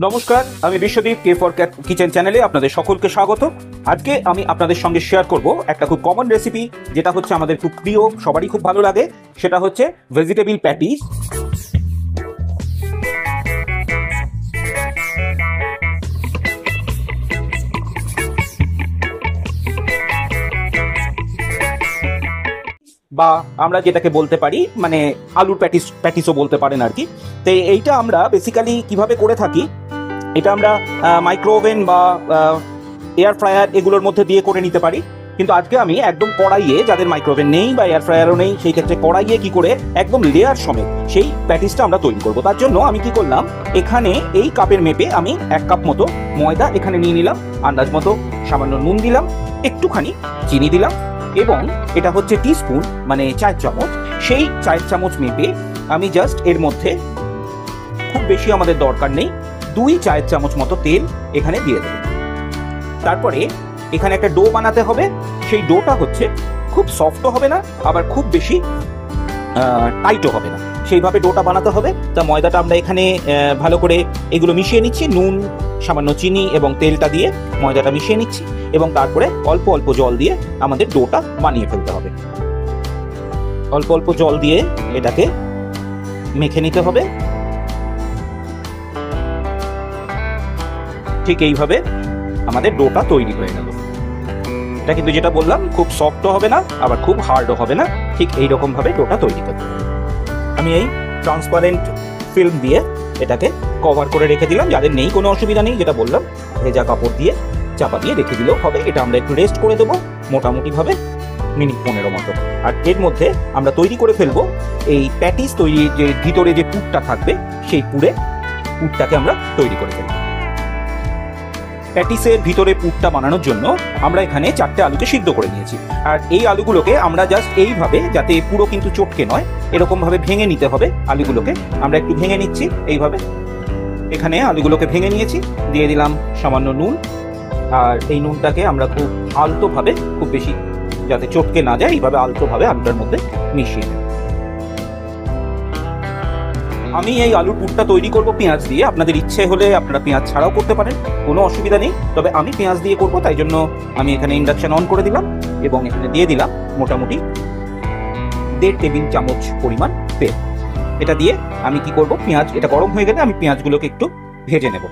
নমস্কার, আমি Biswadip K for kitchen চ্যানেলে আপনাদের সকলকে স্বাগত। আজকে আমি আপনাদের সঙ্গে শেয়ার করব একটা খুব কমন রেসিপি, যেটা হচ্ছে আমাদের খুব প্রিয়, সবারই খুব ভালো লাগে। সেটা হচ্ছে ভেজিটেবল প্যাটিস। বা আমরা যেটাকে বলতে পারি মানে আলুর প্যাটিসও বলতে পারেন আর কি। তো এইটা আমরা বেসিক্যালি কিভাবে করে থাকি, এটা আমরা মাইক্রোওভেন বা এয়ার ফ্রায়ার এগুলোর মধ্যে দিয়ে করে নিতে পারি। কিন্তু আজকে আমি একদম কড়াইয়ে, যাদের মাইক্রোওভেন নেই বা এয়ার ফ্রায়ারও নেই, সেই ক্ষেত্রে কড়াইয়ে কি করে একদম লেয়ার সমেত সেই প্যাটিসটা আমরা তৈরি করব। তার জন্য আমি কি করলাম, এখানে এই কাপের মেপে আমি 1 কাপ মতো ময়দা এখানে নিয়ে নিলাম, আন্দাজ মতো সামান্য নুন দিলাম, একটুখানি চিনি দিলাম, এবং এটা হচ্ছে টিস্পুন মানে 4 চামচ। সেই 4 চামচ মেপে আমি জাস্ট এর মধ্যে, খুব বেশি আমাদের দরকার নেই, 2 চায়ের চামচ মতো তেল এখানে দিয়ে দেবো। তারপরে এখানে একটা ডো বানাতে হবে। সেই ডোটা হচ্ছে খুব সফটও হবে না, আবার খুব বেশি টাইটও হবে না, সেইভাবে ডোটা বানাতে হবে। তা ময়দাটা আমরা এখানে ভালো করে এগুলো মিশিয়ে নিচ্ছি, নুন, সামান্য চিনি এবং তেলটা দিয়ে ময়দাটা মিশিয়ে নিচ্ছি, এবং তারপরে অল্প অল্প জল দিয়ে আমাদের ডোটা বানিয়ে ফেলতে হবে। অল্প অল্প জল দিয়ে এটাকে মেখে নিতে হবে। ঠিক এইভাবে আমাদের ডোটা তৈরি হয়ে গেল। এটা কিন্তু যেটা বললাম, খুব সফটও হবে না, আবার খুব হার্ডও হবে না, ঠিক এইরকম ভাবে ডোটা তৈরি করতে হবে। আমি এই ট্রান্সপারেন্ট ফিল্ম দিয়ে এটাকে কভার করে রেখে দিলাম। যাদের নেই কোনো অসুবিধা নেই, যেটা বললাম, ভেজা কাপড় দিয়ে চাপা দিয়ে রেখে দিলেও হবে। এটা আমরা একটু রেস্ট করে দেবো মোটামুটি ভাবে মিনিট 15 মতো। আর এর মধ্যে আমরা তৈরি করে ফেলবো এই প্যাটিস তৈরি, যে ভিতরে যে পুরটা থাকবে সেই পুরটাকে আমরা তৈরি করে ফেলবো। প্যাটিসের ভিতরে পুরটা বানানোর জন্য আমরা এখানে 4টে আলুকে সিদ্ধ করে নিয়েছি। আর এই আলুগুলোকে আমরা জাস্ট এইভাবে, যাতে পুরো কিন্তু চটকে নয়, এরকম ভাবে ভেঙে নিতে হবে আলুগুলোকে। আমরা একটু ভেঙে নিচ্ছি এইভাবে। এখানে আলুগুলোকে ভেঙে নিয়েছি, দিয়ে দিলাম সামান্য নুন। আর এই নুনটাকে আমরা খুব আলতোভাবে, খুব বেশি যাতে চটকে না যায়, এইভাবে আলতোভাবে আলুটার মধ্যে মিশিয়ে নেব। আমি এই আলুর পুরটা তৈরি করব পেঁয়াজ দিয়ে। আপনাদের ইচ্ছে হলে আপনারা পেঁয়াজ ছাড়াও করতে পারেন, কোনো অসুবিধা নেই। তবে আমি পেঁয়াজ দিয়ে করব, তাই জন্য আমি এখানে ইন্ডাকশন অন করে দিলাম এবং এখানে দিয়ে দিলাম মোটামুটি 1.5 টেবিল চামচ পরিমাণ তেল। এটা দিয়ে আমি কি করব, পেঁয়াজ এটা গরম হয়ে গেলে আমি পেঁয়াজগুলোকে একটু ভেজে নেব।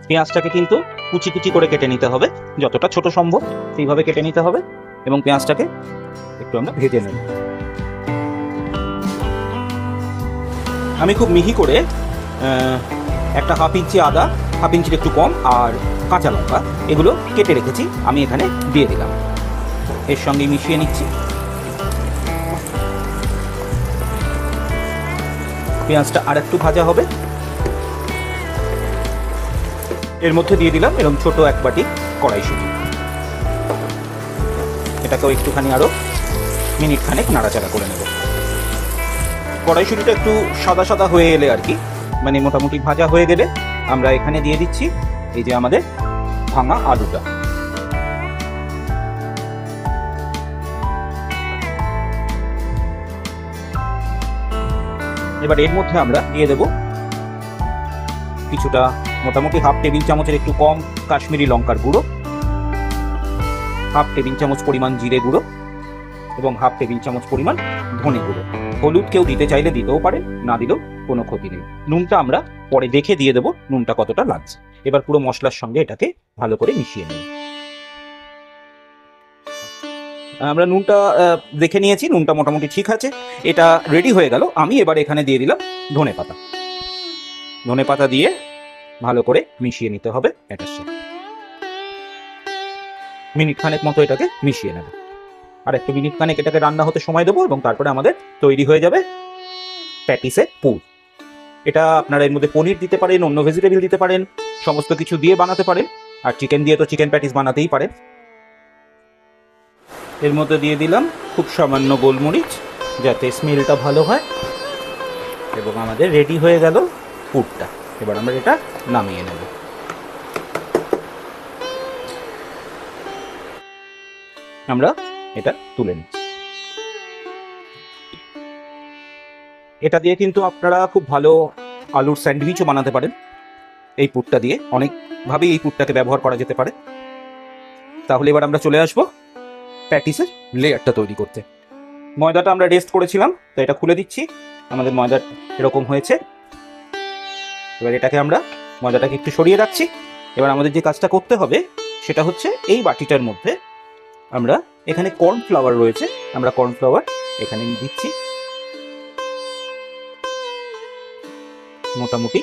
পেঁয়াজটাকে কিন্তু কুচি কুচি করে কেটে নিতে হবে, যতটা ছোট সম্ভব সেইভাবে কেটে নিতে হবে, এবং পেঁয়াজটাকে একটু আমরা ভেজে নেব। আমি খুব মিহি করে একটা 1/2 ইঞ্চি আদা, 1/2 ইঞ্চির একটু কম, আর কাঁচা লঙ্কা এগুলো কেটে রেখেছি, আমি এখানে দিয়ে দিলাম। এর সঙ্গে মিশিয়ে নিচ্ছি। পেঁয়াজটা আর একটু ভাজা হবে। এর মধ্যে দিয়ে দিলাম এরকম ছোট 1 বাটি কড়াইশুঁটি। এটাকেও একটুখানি আরো মিনিট খানেক নাড়াচাড়া করে নেব। কড়াইশুঁটিটা একটু সাদা সাদা হয়ে এলে আর কি, মানে মোটামুটি ভাজা হয়ে গেলে আমরা এখানে দিয়ে দিচ্ছি এই যে আমাদের ভাঙা আলুটা। এবার এর মধ্যে আমরা দিয়ে দেব কিছুটা, মোটামুটি 1/2 টেবিল চামচের একটু কম কাশ্মীরি লঙ্কার গুঁড়ো, 1/2 টেবিল চামচ পরিমাণ জিরে গুঁড়ো, এবং 1/2 টেবিল চামচ পরিমাণ ধনে গুঁড়ো। হলুদ কেউ দিতে চাইলে দিতেও পারে, না দিলেও কোনো ক্ষতি নেই। নুনটা আমরা পরে দেখে দিয়ে দেবো নুনটা কতটা লাগছে। এবার পুরো মশলার সঙ্গে এটাকে ভালো করে মিশিয়ে নেব। আমরা নুনটা দেখে নিয়েছি, নুনটা মোটামুটি ঠিক আছে, এটা রেডি হয়ে গেল। আমি এবার এখানে দিয়ে দিলাম ধনেপাতা। ধনেপাতা দিয়ে ভালো করে মিশিয়ে নিতে হবে এটার সাথে। মিনিট খানেক মতো এটাকে মিশিয়ে নেব। আর একটু মিনিট খানেক এটাকে রান্না হতে সময় দেবো, এবং তারপরে আমাদের তৈরি হয়ে যাবে প্যাটিসের পুর। এটা আপনারা এর মধ্যে পনির দিতে পারেন, অন্য ভেজিটেবল দিতে পারেন, সমস্ত কিছু দিয়ে বানাতে পারেন। আর চিকেন দিয়ে তো চিকেন প্যাটিস বানাতেই পারেন। এর মধ্যে দিয়ে দিলাম খুব সামান্য গোলমরিচ, যাতে স্মেলটা ভালো হয়, এবং আমাদের রেডি হয়ে গেল পুরটা। এবার আমরা এটা নামিয়ে নেব। আমরা এটা তুলে নিচ্ছি। এটা দিয়ে কিন্তু আপনারা খুব ভালো আলুর স্যান্ডউইচও বানাতে পারেন। এই পুরটা দিয়ে অনেকভাবেই এই পুরটাকে ব্যবহার করা যেতে পারে। তাহলে এবার আমরা চলে আসবো প্যাটিসের লেয়ারটা তৈরি করতে। ময়দাটা আমরা রেস্ট করেছিলাম, তো এটা খুলে দিচ্ছি। আমাদের ময়দা এরকম হয়েছে। এবার এটাকে আমরা ময়দাটাকে একটু সরিয়ে রাখছি। এবার আমাদের যে কাজটা করতে হবে সেটা হচ্ছে এই বাটিটার মধ্যে আমরা, এখানে কর্নফ্লাওয়ার রয়েছে, আমরা কর্নফ্লাওয়ার এখানে দিচ্ছি মোটামুটি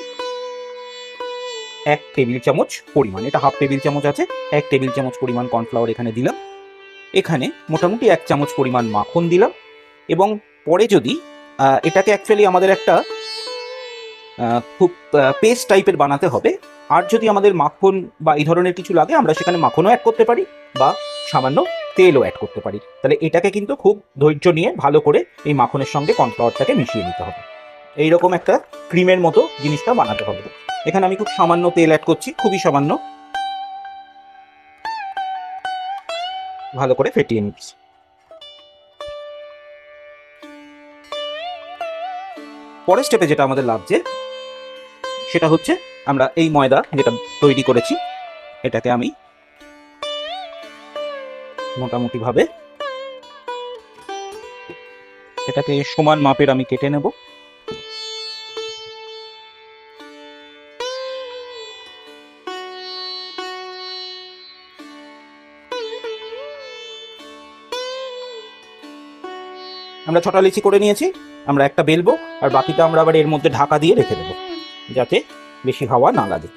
1 টেবিল চামচ পরিমাণ। এটা হাফ টেবিল চামচ আছে, 1 টেবিল চামচ পরিমাণ কর্নফ্লাওয়ার এখানে দিলাম। এখানে মোটামুটি 1 চামচ পরিমাণ মাখন দিলাম। এবং পরে যদি এটাকে অ্যাকচুয়ালি আমাদের একটা খুব পেস্ট টাইপের বানাতে হবে, আর যদি আমাদের মাখন বা এই ধরনের কিছু লাগে আমরা সেখানে মাখনও অ্যাড করতে পারি বা সামান্য তেলও অ্যাড করতে পারি। তাহলে এটাকে কিন্তু খুব ধৈর্য নিয়ে ভালো করে এই মাখনের সঙ্গে কর্নফ্লাওয়ারটাকে মিশিয়ে নিতে হবে। এইরকম একটা ক্রিমের মতো জিনিসটা বানাতে হবে। এখানে আমি খুব সামান্য তেল অ্যাড করছি, খুবই সামান্য, ভালো করে ফেটিয়ে নিচ্ছি। পরের স্টেপে যেটা আমাদের লাগছে সেটা হচ্ছে আমরা এই ময়দা যেটা তৈরি করেছি এটাকে আমি মোটামুটি ভাবে এটাকে সমান মাপের আমি কেটে নেব। আমরা 6টা লিচি করে নিয়েছি। আমরা একটা বেলবো আর বাকিটা আমরা আবার এর মধ্যে ঢাকা দিয়ে রেখে দেবো যাতে বেশি হাওয়া না লাগে।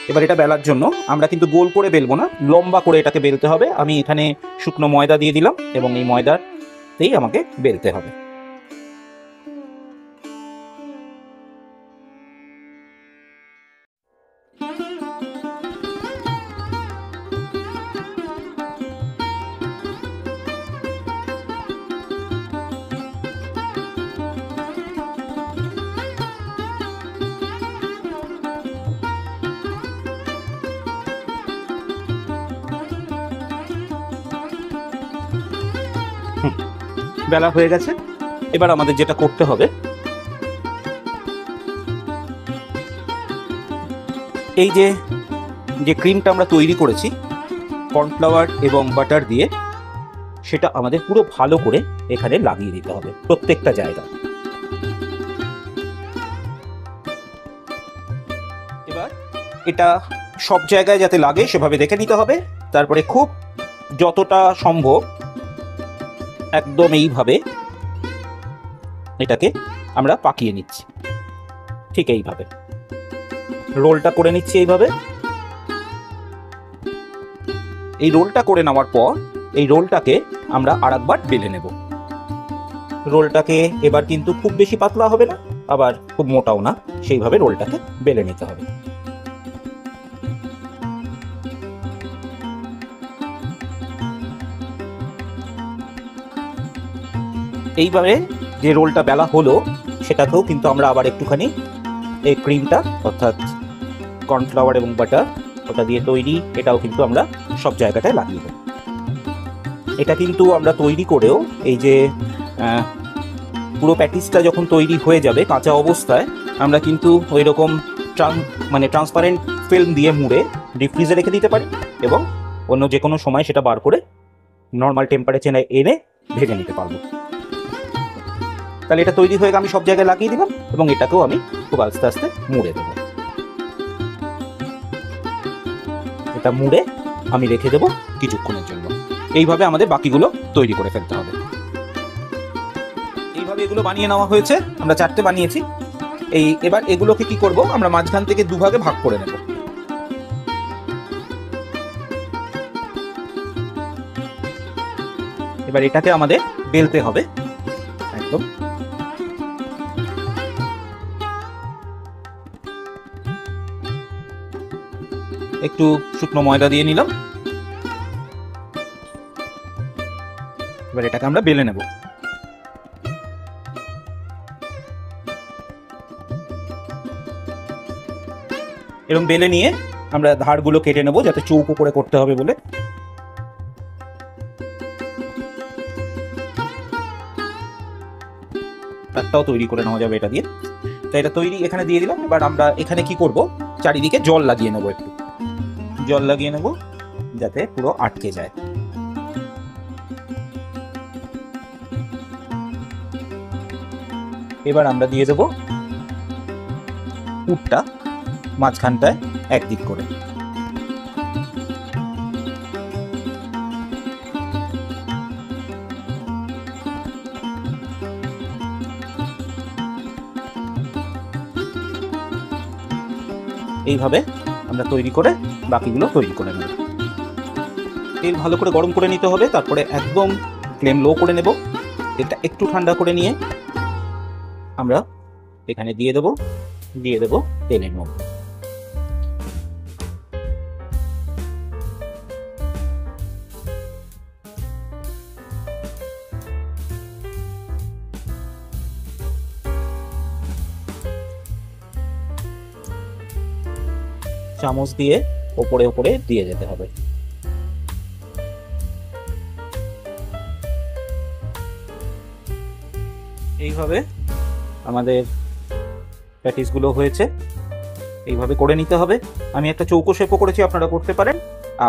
এবার এটা বেলার জন্য আমরা কিন্তু গোল করে বেলবো না, লম্বা করে এটাকে বেলতে হবে। আমি এখানে শুকনো ময়দা দিয়ে দিলাম এবং এই ময়দাতেই আমাকে বেলতে হবে। বেলা হয়ে গেছে। এবার আমাদের যেটা করতে হবে, এই যে ক্রিমটা আমরা তৈরি করেছি কর্নফ্লাওয়ার এবং বাটার দিয়ে, সেটা আমাদের পুরো ভালো করে এখানে লাগিয়ে দিতে হবে প্রত্যেকটা জায়গায়। এবার এটা সব জায়গায় যাতে লাগে সেভাবে দেখে নিতে হবে। তারপরে খুব যতটা সম্ভব একদম এইভাবে এটাকে আমরা পাকিয়ে নিচ্ছি। ঠিক এইভাবে রোলটা করে নিচ্ছি। এইভাবে এই রোলটা করে নেওয়ার পর এই রোলটাকে আমরা আরেকবার বেলে নেব। রোলটাকে এবার কিন্তু খুব বেশি পাতলা হবে না, আবার খুব মোটাও না, সেইভাবে রোলটাকে বেলে নিতে হবে। এইভাবে যে রোলটা বেলা হলো সেটাতেও কিন্তু আমরা আবার একটুখানি এই ক্রিমটা অর্থাৎ কর্নফ্লাওয়ার এবং বাটার ওটা দিয়ে তৈরি, এটাও কিন্তু আমরা সব জায়গাটায় লাগিয়ে দেব। এটা কিন্তু আমরা তৈরি করেও এই যে পুরো প্যাটিসটা যখন তৈরি হয়ে যাবে কাঁচা অবস্থায় আমরা কিন্তু ওই রকম ট্রান্সপারেন্ট ফিল্ম দিয়ে মুড়ে ডিপ ফ্রিজে রেখে দিতে পারি এবং অন্য যে কোনো সময় সেটা বার করে নর্মাল টেম্পারেচারে এনে ভেজে নিতে পারবো। তাহলে এটা তৈরি হয়ে আমি সব জায়গায় লাগিয়ে দিলাম এবং এটাকেও আমি খুব আস্তে আস্তে মুড়ে দেবো। এটা মুড়ে আমি রেখে দেবো কিছুক্ষণের জন্য। এইভাবে আমাদের বাকিগুলো তৈরি করে ফেলতে হবে। এইভাবে এগুলো বানিয়ে নেওয়া হয়েছে, আমরা 4টে বানিয়েছি। এবার এগুলোকে কি করব, আমরা মাঝখান থেকে দুভাগে ভাগ করে নেব। এবার এটাকে আমাদের বেলতে হবে একদম। একটু শুকনো ময়দা দিয়ে নিলাম। এবার এটাকে আমরা বেলে নেব। এরকম বেলে নিয়ে আমরা ধারগুলো কেটে নেব যাতে চৌকো করে করতে হবে বলে। একটা সসটাও তৈরি করে নেওয়া যাবে এটা দিয়ে। তো এটা তৈরি এখানে দিয়ে দিলাম। এবার আমরা এখানে কি করব, চারিদিকে জল লাগিয়ে নেবো, একটু জল লাগিয়ে নেব যাতে পুরো আটকে যায়। এবার আমরা দিয়ে দেবো পুরটা মাঝখানটায় একদিক করে। এইভাবে আমরা তৈরি করে বাকিগুলো তৈরি করে নেব। তেল ভালো করে গরম করে নিতে হবে, তারপরে একদম ফ্লেম লো করে নেব। তেলটা একটু ঠান্ডা করে নিয়ে আমরা এখানে দিয়ে দেব তেলের মধ্যে। চামচ দিয়ে ওপরে ওপরে দিয়ে যেতে হবে। এইভাবে আমাদের প্যাটিসগুলো হয়েছে, এইভাবে করে নিতে হবে। আমি একটা চৌকো শেপও করেছি, আপনারা করতে পারেন।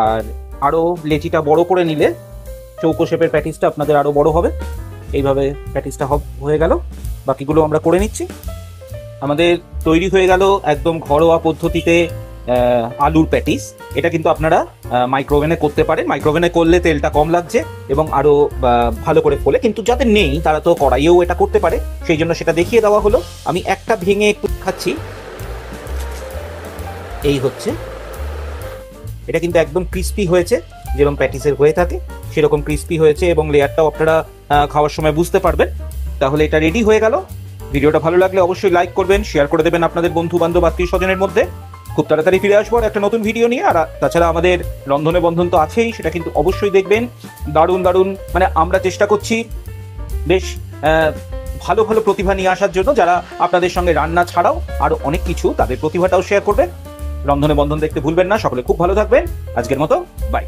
আর আরও লেচিটা বড় করে নিলে চৌকো শেপের প্যাটিসটা আপনাদের আরও বড় হবে। এইভাবে প্যাটিসটা হয়ে গেল। বাকিগুলো আমরা করে নিচ্ছি। আমাদের তৈরি হয়ে গেল একদম ঘরোয়া পদ্ধতিতে আলুর প্যাটিস। এটা কিন্তু আপনারা মাইক্রোওভেনে করতে পারেন। মাইক্রোওভেনে করলে তেলটা কম লাগছে এবং আরও ভালো করে ফোলে, কিন্তু যাদের নেই তারা তো কড়াইয়েও এটা করতে পারে, সেই জন্য সেটা দেখিয়ে দেওয়া হলো। আমি একটা ভেঙে একটু খাচ্ছি। এই হচ্ছে, এটা কিন্তু একদম ক্রিস্পি হয়েছে, যেরকম প্যাটিসের হয়ে থাকে সেরকম ক্রিস্পি হয়েছে, এবং লেয়ারটাও আপনারা খাওয়ার সময় বুঝতে পারবেন। তাহলে এটা রেডি হয়ে গেল। ভিডিওটা ভালো লাগলে অবশ্যই লাইক করবেন, শেয়ার করে দেবেন আপনাদের বন্ধু বান্ধব আত্মীয় স্বজনের মধ্যে। খুব তাড়াতাড়ি ফিরে আসবো একটা নতুন ভিডিও নিয়ে। আর তাছাড়া আমাদের রন্ধনে বন্ধন তো আছেই, সেটা কিন্তু অবশ্যই দেখবেন। দারুণ দারুণ, মানে আমরা চেষ্টা করছি বেশ ভালো ভালো প্রতিভা নিয়ে আসার জন্য, যারা আপনাদের সঙ্গে রান্না ছাড়াও আরো অনেক কিছু তাদের প্রতিভাটাও শেয়ার করবে। রন্ধনে বন্ধন দেখতে ভুলবেন না। সকলে খুব ভালো থাকবেন। আজকের মতো বাই।